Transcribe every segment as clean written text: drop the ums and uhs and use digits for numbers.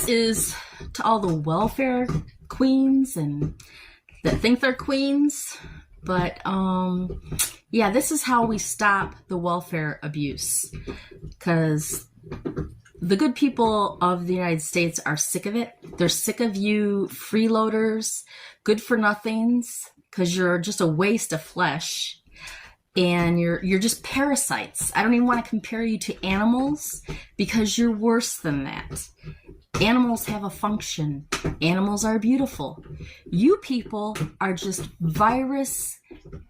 this is to all the welfare queens and that think they're queens. But yeah, this is how we stop the welfare abuse, because the good people of the United States are sick of it. They're sick of you freeloaders, good for nothings, because you're just a waste of flesh. And you're just parasites. I don't even want to compare you to animals, because you're worse than that. Animals have a function. Animals are beautiful. You people are just virus,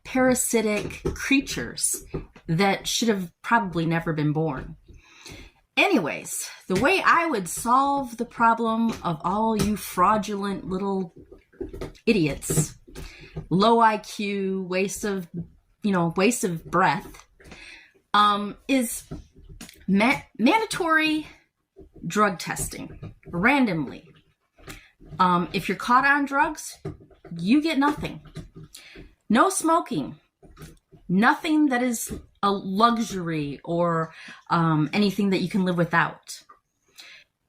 parasitic creatures that should have probably never been born. Anyways, the way I would solve the problem of all you fraudulent little idiots, low IQ, waste of breath, is mandatory drug testing randomly. If you're caught on drugs, you get nothing. No smoking. Nothing that is a luxury or anything that you can live without.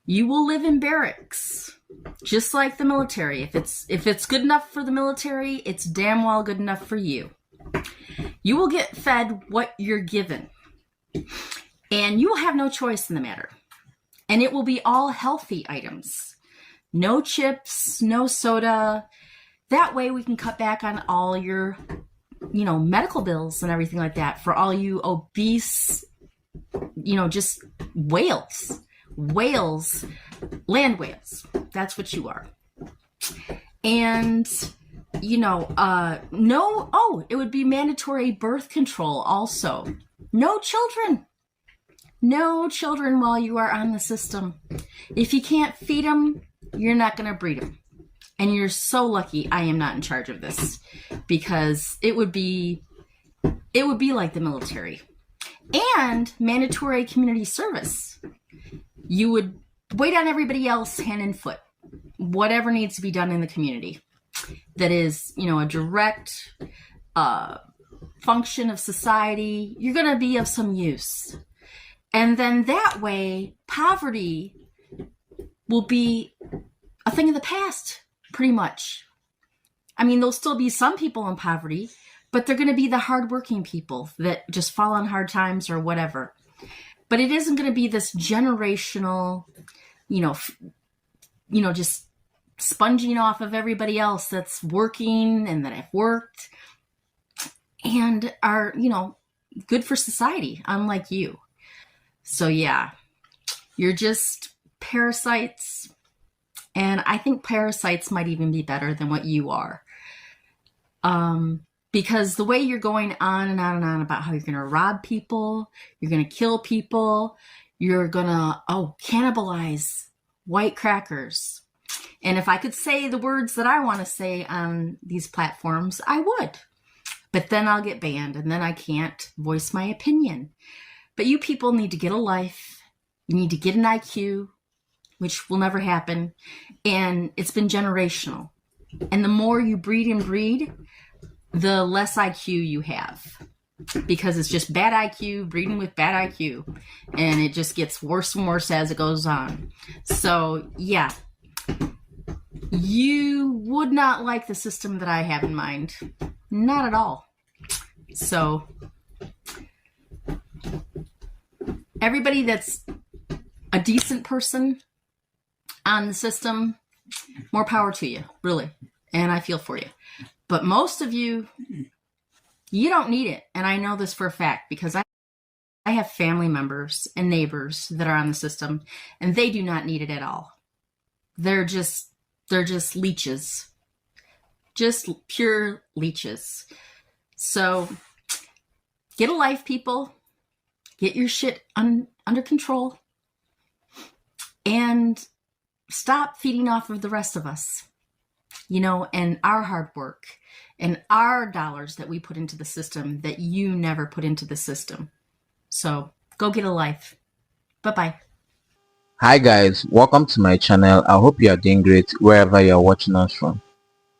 You will live in barracks, just like the military. If it's good enough for the military, it's damn well good enough for you. You will get fed what you're given, and you will have no choice in the matter. And it will be all healthy items. No chips, no soda. That way we can cut back on all your, medical bills and everything like that for all you obese, just whales. Whales, land whales. That's what you are. And it would be mandatory birth control also. No children. No children while you are on the system. If you can't feed them, you're not going to breed them. And you're so lucky I am not in charge of this, because it would be like the military. And mandatory community service. You would wait on everybody else hand and foot. Whatever needs to be done in the community. That is, a direct function of society. You're going to be of some use. And then that way, poverty will be a thing of the past, pretty much. I mean, there'll still be some people in poverty, but they're going to be the hardworking people that just fall on hard times or whatever. But it isn't going to be this generational, just sponging off of everybody else that's working and that have worked and are, good for society, unlike you. So yeah, you're just parasites. And I think parasites might even be better than what you are. Because the way you're going on and on and on about how you're going to rob people, you're going to kill people, you're going to, cannibalize white crackers. And if I could say the words that I want to say on these platforms, I would. But then I'll get banned, and then I can't voice my opinion. But you people need to get a life. You need to get an IQ, which will never happen. And it's been generational. And the more you breed and breed, the less IQ you have. Because it's just bad IQ, breeding with bad IQ. And it just gets worse and worse as it goes on. So, yeah. You would not like the system that I have in mind. Not at all. So, everybody that's a decent person on the system, more power to you, really. And I feel for you. But most of you, you don't need it. And I know this for a fact, because I have family members and neighbors that are on the system, and they do not need it at all. They're just leeches. Just pure leeches. So, get a life, people. Get your shit under control. And stop feeding off of the rest of us. And our hard work. And our dollars that we put into the system that you never put into the system. So, go get a life. Bye-bye. Hi guys, welcome to my channel. I hope you are doing great wherever you are watching us from.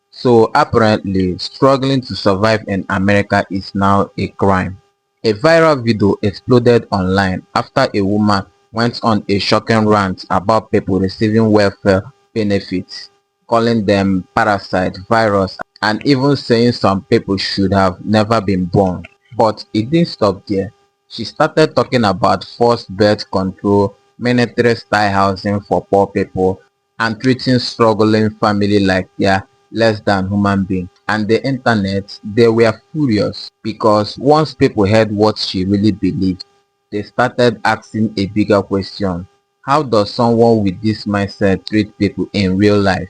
So apparently, struggling to survive in America is now a crime. A viral video exploded online after a woman went on a shocking rant about people receiving welfare benefits, calling them parasite, virus, and even saying some people should have never been born. But it didn't stop there. She started talking about forced birth control, military style housing for poor people, and treating struggling family like they're less than human beings. And the internet, they were furious because once people heard what she really believed, they started asking a bigger question. How does someone with this mindset treat people in real life?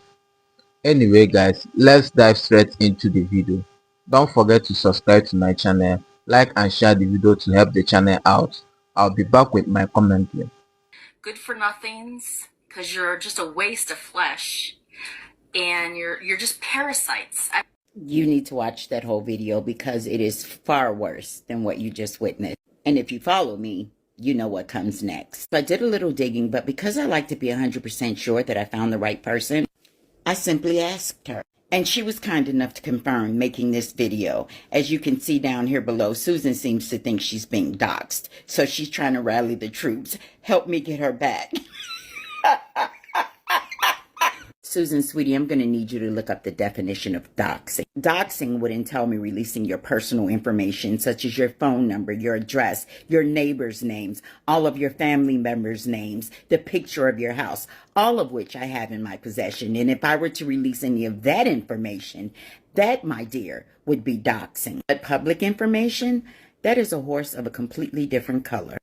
Anyway guys, let's dive straight into the video. Don't forget to subscribe to my channel, like and share the video to help the channel out. I'll be back with my commentary. Good for nothings, because you're just a waste of flesh, and you're just parasites. You need to watch that whole video because it is far worse than what you just witnessed. And if you follow me, you know what comes next. So I did a little digging, but because I like to be 100% sure that I found the right person, I simply asked her. And she was kind enough to confirm making this video. As you can see down here below, Susan seems to think she's being doxxed. So she's trying to rally the troops. Help me get her back. Susan, sweetie, I'm going to need you to look up the definition of doxing. Doxing would entail me releasing your personal information, such as your phone number, your address, your neighbors' names, all of your family members' names, the picture of your house, all of which I have in my possession. And if I were to release any of that information, that, my dear, would be doxing. But public information, that is a horse of a completely different color.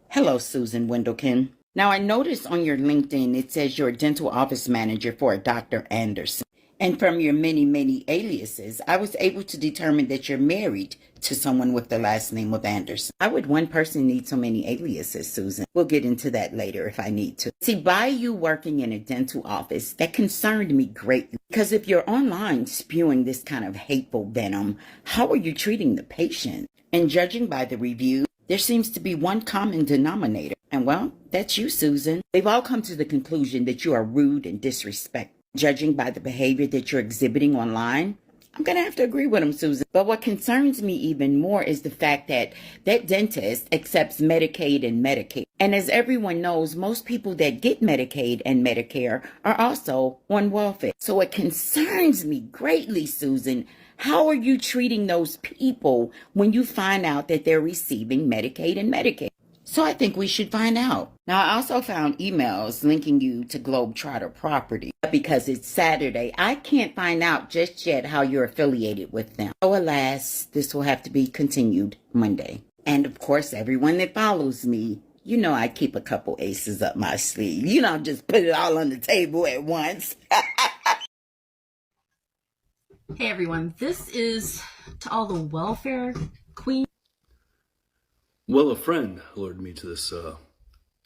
Hello, Susan Wendelkin. Now, I noticed on your LinkedIn, it says you're a dental office manager for a Dr. Anderson. And from your many, many aliases, I was able to determine that you're married to someone with the last name of Anderson. Why would one person need so many aliases, Susan? We'll get into that later if I need to. See, by you working in a dental office, that concerned me greatly. Because if you're online spewing this kind of hateful venom, how are you treating the patient? And judging by the reviews, there seems to be one common denominator. And well, that's you, Susan. They've all come to the conclusion that you are rude and disrespectful. Judging by the behavior that you're exhibiting online, I'm going to have to agree with them, Susan. But what concerns me even more is the fact that that dentist accepts Medicaid and Medicare. And as everyone knows, most people that get Medicaid and Medicare are also on welfare. So it concerns me greatly, Susan. How are you treating those people when you find out that they're receiving Medicaid and Medicare? So I think we should find out. Now, I also found emails linking you to Globetrotter Property. But because it's Saturday, I can't find out just yet how you're affiliated with them. So alas, this will have to be continued Monday. And of course, everyone that follows me, you know I keep a couple aces up my sleeve. You don't just put it all on the table at once. Hey everyone, this is to all the welfare queens. Well, a friend alerted me to this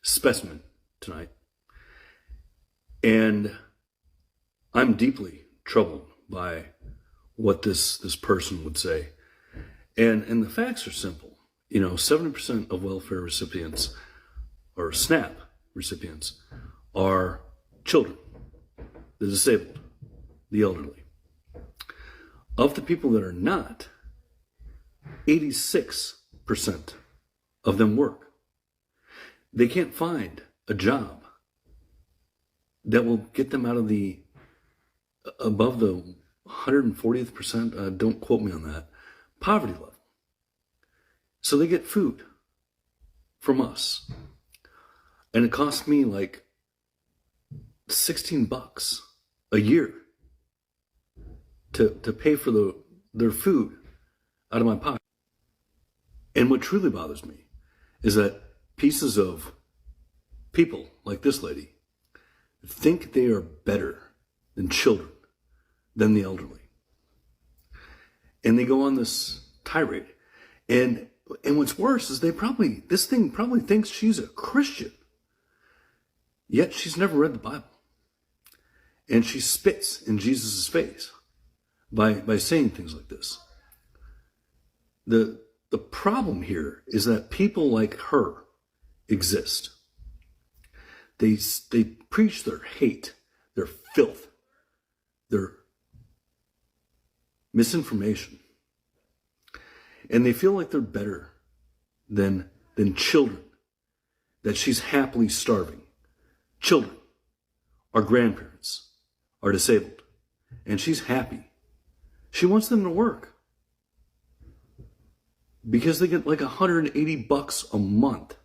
specimen tonight, and I'm deeply troubled by what this person would say. And the facts are simple. You know, 70% of welfare recipients or SNAP recipients are children, the disabled, the elderly. Of the people that are not, 86% of them work. They can't find a job that will get them out of the above the 140th percent, don't quote me on that, poverty level. So they get food from us. And it costs me like $16 a year to pay for their food out of my pocket. And what truly bothers me is that pieces of people like this lady think they are better than children, than the elderly. And they go on this tirade. And what's worse is this thing probably thinks she's a Christian. Yet she's never read the Bible. And she spits in Jesus' face by saying things like this. The problem here is that people like her exist. They preach their hate, their filth, their misinformation. And they feel like they're better than children, that she's happily starving children, our grandparents, are disabled, and she's happy. She wants them to work because they get like $180 a month.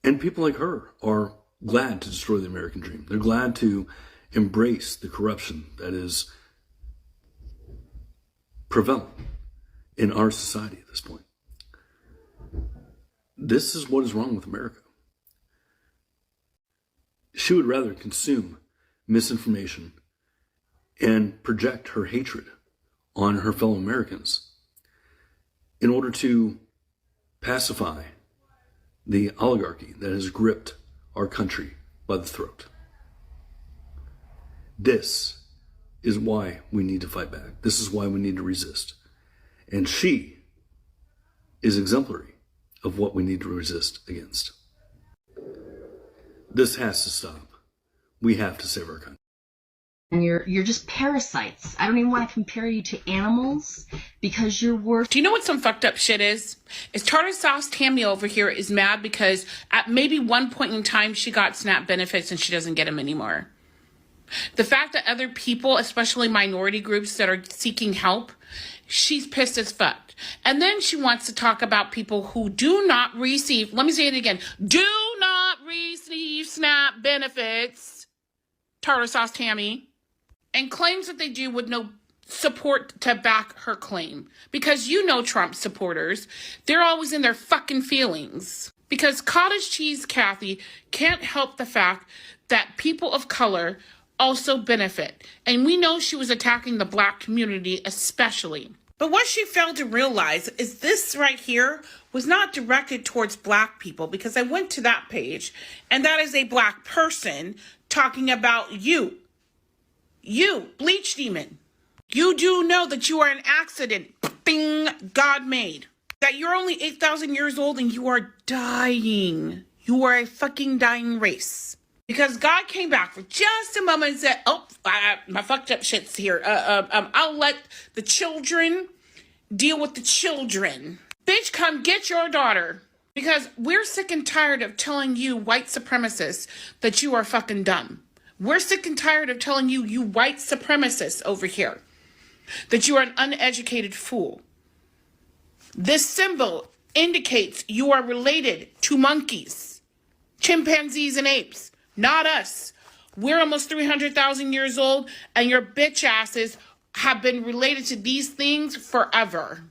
And people like her are glad to destroy the American dream. They're glad to embrace the corruption that is prevalent in our society at this point. This is what is wrong with America. She would rather consume misinformation and project her hatred on her fellow Americans in order to pacify the oligarchy that has gripped our country by the throat. This is why we need to fight back. This is why we need to resist. And she is exemplary of what we need to resist against. This has to stop. We have to save our country. And you're just parasites. I don't even want to compare you to animals because you're worse. Do you know what some fucked up shit is? Is Tartar Sauce Tammy over here is mad because at maybe one point in time she got SNAP benefits and she doesn't get them anymore. The fact that other people, especially minority groups that are seeking help, she's pissed as fuck. And then she wants to talk about people who do not receive, let me say it again, do not receive SNAP benefits, Tartar Sauce Tammy, and claims that they do with no support to back her claim. Because you know Trump supporters, they're always in their fucking feelings. Because Cottage Cheese Kathy can't help the fact that people of color also benefit. And we know she was attacking the black community especially. But what she failed to realize is this right here was not directed towards black people, because I went to that page and that is a black person talking about you. You, Bleach Demon. You do know that you are an accident. Bing, God made. That you're only 8,000 years old and you are dying. You are a fucking dying race. Because God came back for just a moment and said, oh, my fucked up shit's here. I'll let the children deal with the children. Bitch, come get your daughter. Because we're sick and tired of telling you white supremacists that you are fucking dumb. We're sick and tired of telling you, you white supremacists over here, that you are an uneducated fool. This symbol indicates you are related to monkeys, chimpanzees, and apes. Not us. We're almost 300,000 years old, and your bitch asses have been related to these things forever.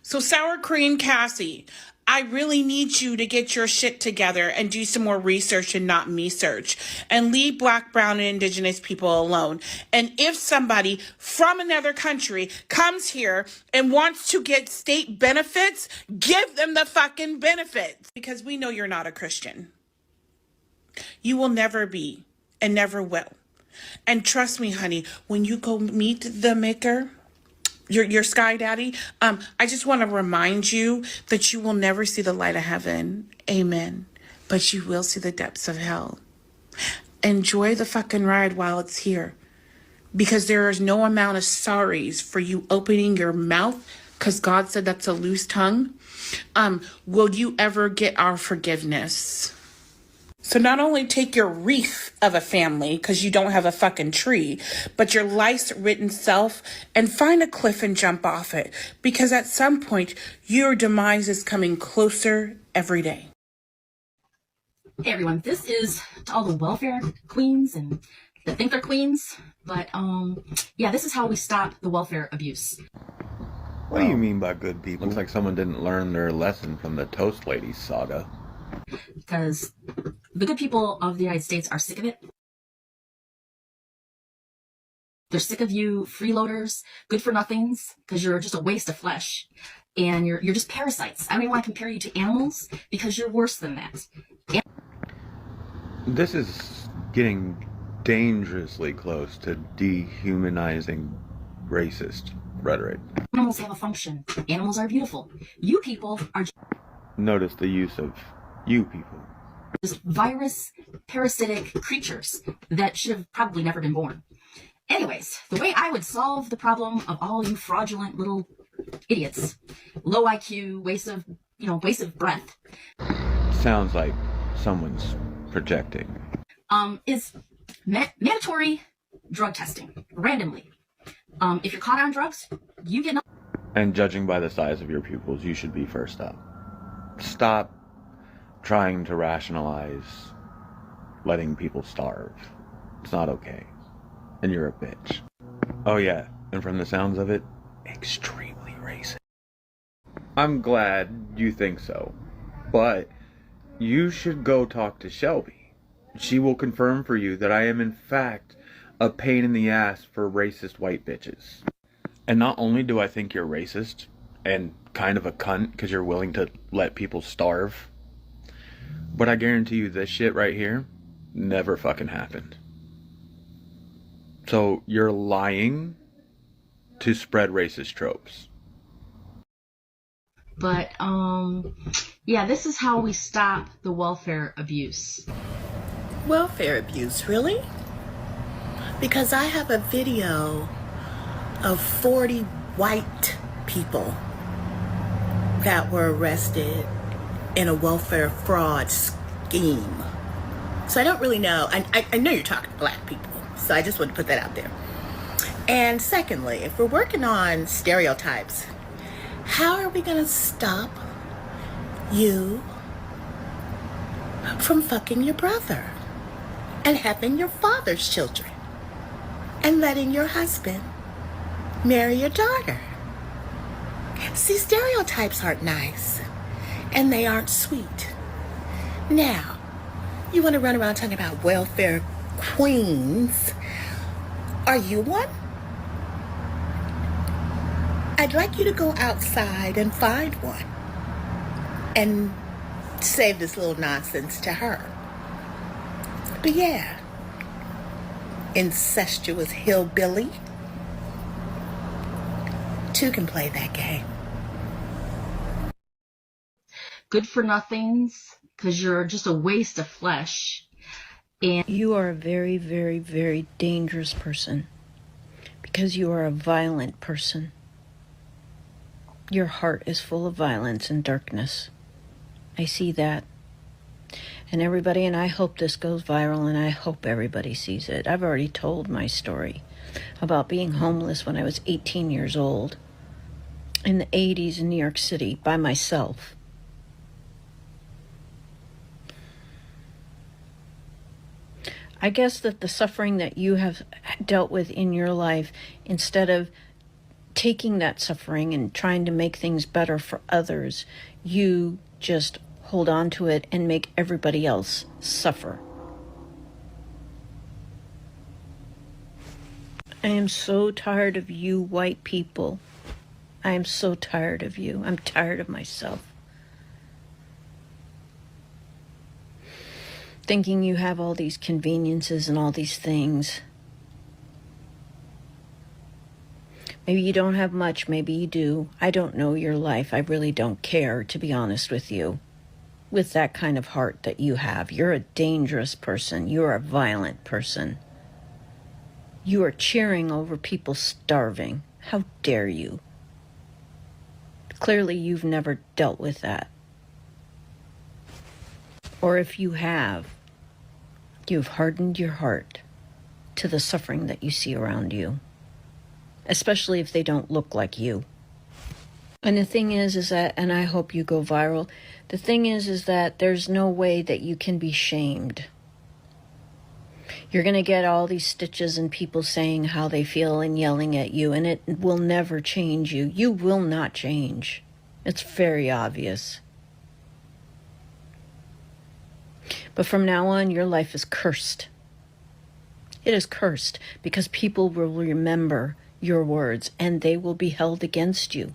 So Sour Cream Cassie, I really need you to get your shit together and do some more research and not me search. And leave black, brown, and indigenous people alone. And if somebody from another country comes here and wants to get state benefits, give them the fucking benefits. Because we know you're not a Christian. You will never be and never will. And trust me, honey, when you go meet the maker, your sky daddy, I just want to remind you that you will never see the light of heaven. Amen. But you will see the depths of hell. Enjoy the fucking ride while it's here. Because there is no amount of sorries for you opening your mouth, because God said that's a loose tongue. Will you ever get our forgiveness? So not only take your wreath of a family, because you don't have a fucking tree, but your life's written self, and find a cliff and jump off it. Because at some point, your demise is coming closer every day. Hey everyone, this is to all the welfare queens and that think they're queens. But yeah, this is how we stop the welfare abuse. What do you mean by good people? Looks like someone didn't learn their lesson from the Toast Ladies saga. Because the good people of the United States are sick of it. They're sick of you freeloaders, good for nothings, because you're just a waste of flesh. And you're just parasites. I don't even want to compare you to animals, because you're worse than that. This is getting dangerously close to dehumanizing racist rhetoric. Animals have a function. Animals are beautiful. You people are Notice the use of you people. just virus, parasitic creatures that should have probably never been born. Anyways, the way I would solve the problem of all you fraudulent little idiots, low IQ, waste of, waste of breath, Sounds like someone's projecting. is mandatory drug testing randomly. If you're caught on drugs, you get And judging by the size of your pupils, you should be first up. Stop trying to rationalize letting people starve. It's not okay. And you're a bitch. Oh yeah, and from the sounds of it, extremely racist. I'm glad you think so, but you should go talk to Shelby. She will confirm for you that I am in fact a pain in the ass for racist white bitches. And not only do I think you're racist and kind of a cunt because you're willing to let people starve, but I guarantee you this shit right here never fucking happened. So you're lying to spread racist tropes. But, yeah, this is how we stop the welfare abuse. Welfare abuse, really? Because I have a video of 40 white people that were arrested in a welfare fraud scheme. So I don't really know. I know you're talking to black people, so I just want to put that out there. And secondly, if we're working on stereotypes, how are we going to stop you from fucking your brother and having your father's children and letting your husband marry your daughter? See, stereotypes aren't nice and they aren't sweet. Now, you want to run around talking about welfare queens. Are you one? I'd like you to go outside and find one and save this little nonsense to her. But yeah, incestuous hillbilly, two can play that game. Good for nothings, because you're just a waste of flesh. And you are a very, very, very dangerous person because you are a violent person. Your heart is full of violence and darkness. I see that. And everybody, and I hope this goes viral, and I hope everybody sees it. I've already told my story about being homeless when I was 18 years old in the 80s in New York City by myself. I guess that the suffering that you have dealt with in your life, instead of taking that suffering and trying to make things better for others, you just hold on to it and make everybody else suffer. I am so tired of you white people. I am so tired of you. I'm tired of myself. Thinking you have all these conveniences and all these things. Maybe you don't have much, maybe you do. I don't know your life. I really don't care, to be honest with you. With that kind of heart that you have, you're a dangerous person. You're a violent person. You are cheering over people starving. How dare you? Clearly, you've never dealt with that. Or if you have, you've hardened your heart to the suffering that you see around you. Especially if they don't look like you. And the thing is that, and I hope you go viral, the thing is that there's no way that you can be shamed. You're going to get all these stitches and people saying how they feel and yelling at you, and it will never change you. You will not change. It's very obvious. But from now on, your life is cursed. It is cursed because people will remember your words, and they will be held against you.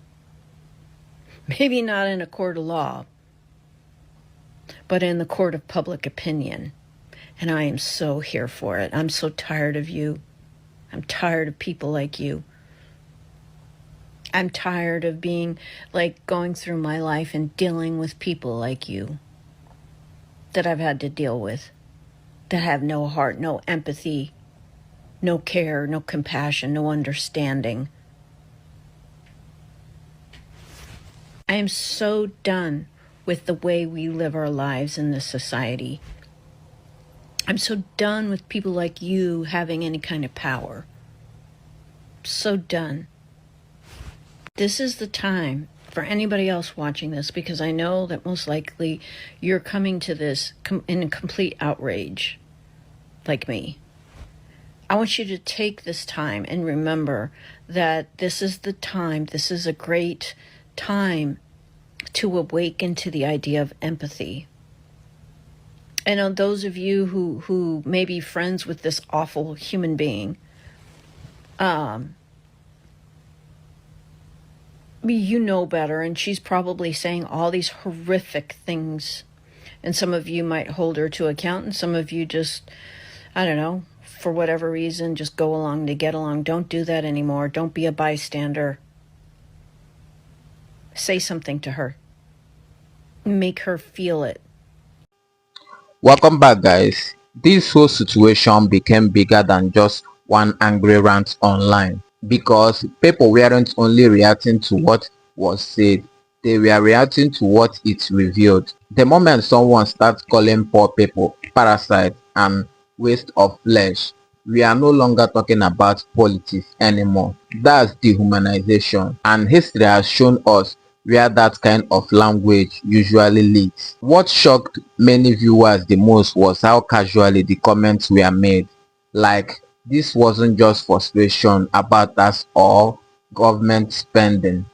Maybe not in a court of law, but in the court of public opinion. And I am so here for it. I'm so tired of you. I'm tired of people like you. I'm tired of being going through my life and dealing with people like you that I've had to deal with, that have no heart, no empathy, no care, no compassion, no understanding. I am so done with the way we live our lives in this society. I'm so done with people like you having any kind of power. So done. This is the time for anybody else watching this, because I know that most likely you're coming to this in a complete outrage, like me. I want you to take this time and remember that this is the time, this is a great time to awaken to the idea of empathy. And on those of you who may be friends with this awful human being, you know better, and she's probably saying all these horrific things. And some of you might hold her to account, and some of you just, I don't know, for whatever reason, just go along to get along. Don't do that anymore. Don't be a bystander. Say something to her. Make her feel it. Welcome back, guys. This whole situation became bigger than just one angry rant online, because people weren't only reacting to what was said, they were reacting to what it revealed. The moment someone starts calling poor people parasites and waste of flesh, we are no longer talking about politics anymore. That's dehumanization, and history has shown us where that kind of language usually leads. What shocked many viewers the most was how casually the comments were made. Like, this wasn't just frustration about us or government spending.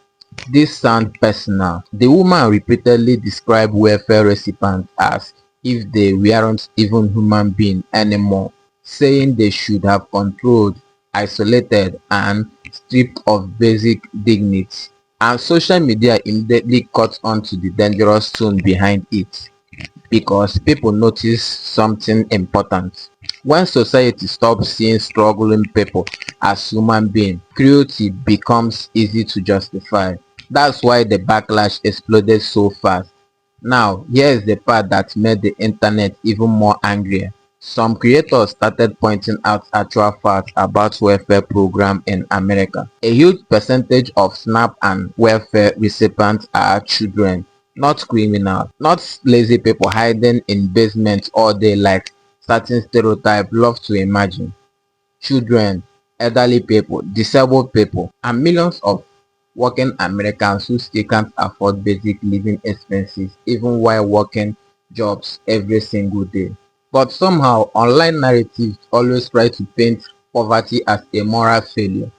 This sounds personal. The woman repeatedly described welfare recipients as if they weren't even human beings anymore, saying they should have controlled, isolated, and stripped of basic dignity. And social media immediately caught on to the dangerous tone behind it, because people notice something important. When society stops seeing struggling people as human beings, cruelty becomes easy to justify. That's why the backlash exploded so fast. Now, here's the part that made the internet even more angry. Some creators started pointing out actual facts about welfare program in America. A huge percentage of SNAP and welfare recipients are children, not criminals, not lazy people hiding in basements all day like certain stereotypes love to imagine. Children, elderly people, disabled people, and millions of working Americans who still can't afford basic living expenses even while working jobs every single day. But somehow, online narratives always try to paint poverty as a moral failure,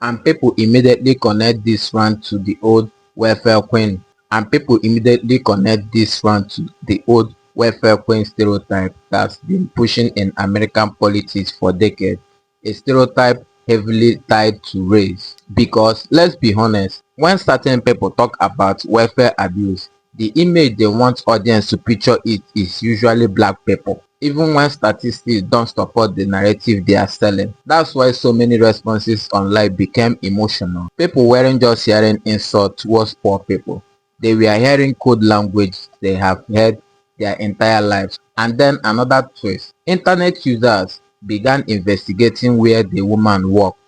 and people immediately connect this rant to the old welfare queen. And people immediately connect this rant to the old welfare queen stereotype that's been pushing in American politics for decades, a stereotype heavily tied to race. Because let's be honest, when certain people talk about welfare abuse, the image they want audience to picture it is usually black people, even when statistics don't support the narrative they are selling. That's why so many responses online became emotional. People weren't just hearing insults towards poor people, they were hearing code language they have heard their entire lives. And then another twist, internet users began investigating where the woman worked,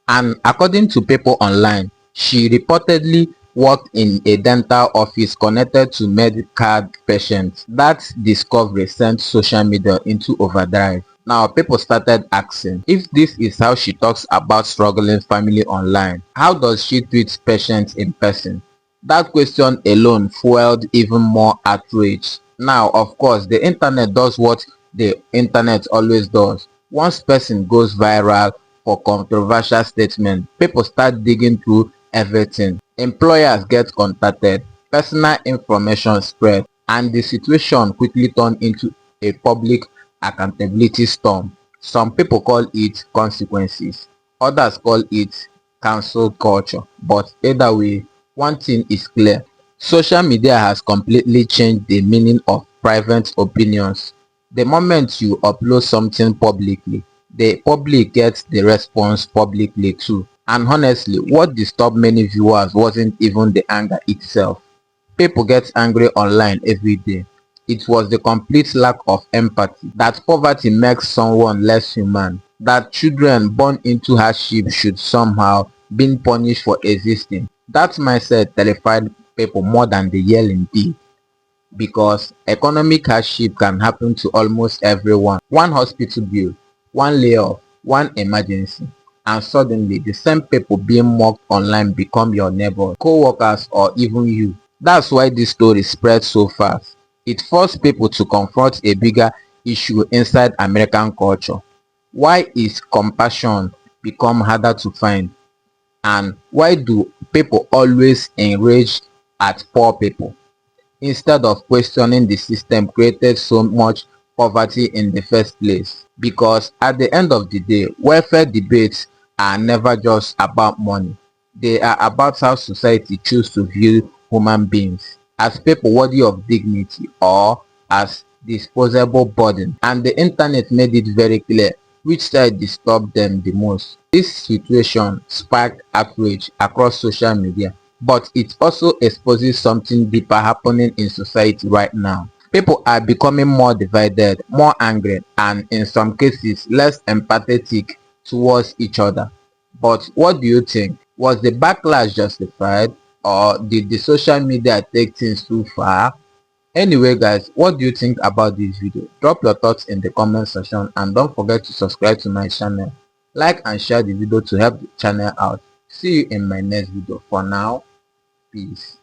and according to people online, she reportedly worked in a dental office connected to Medicare patients. That discovery sent social media into overdrive. Now people started asking, if this is how she talks about struggling family online, how does she treat patients in person? That question alone fueled even more outrage. Now, of course, the internet does what the internet always does. Once person goes viral for controversial statement, people start digging through everything. Employers get contacted, personal information spread, and the situation quickly turned into a public accountability storm. Some people call it consequences, others call it cancel culture. But either way, one thing is clear: social media has completely changed the meaning of private opinions. The moment you upload something publicly, the public gets the response publicly too. And honestly, what disturbed many viewers wasn't even the anger itself. People get angry online every day. It was the complete lack of empathy, that poverty makes someone less human, that children born into hardship should somehow be punished for existing. That mindset terrified people more than the yelling did. because economic hardship can happen to almost everyone. One hospital bill, one layoff, one emergency, and suddenly the same people being mocked online become your neighbors, co-workers, or even you. That's why this story spread so fast. It forced people to confront a bigger issue inside American culture. Why is compassion become harder to find? And why do people always enrage at poor people instead of questioning the system created so much poverty in the first place? Because at the end of the day, welfare debates are never just about money. They are about how society chooses to view human beings as people worthy of dignity or as disposable burden. And the internet made it very clear which side disturbed them the most. This situation sparked outrage across social media, but it also exposes something deeper happening in society right now. People are becoming more divided, more angry, and in some cases less empathetic towards each other. But what do you think? Was the backlash justified, or did the social media take things too far? Anyway guys, what do you think about this video? Drop your thoughts in the comment section and don't forget to subscribe to my channel. Like and share the video to help the channel out. See you in my next video. For now, peace.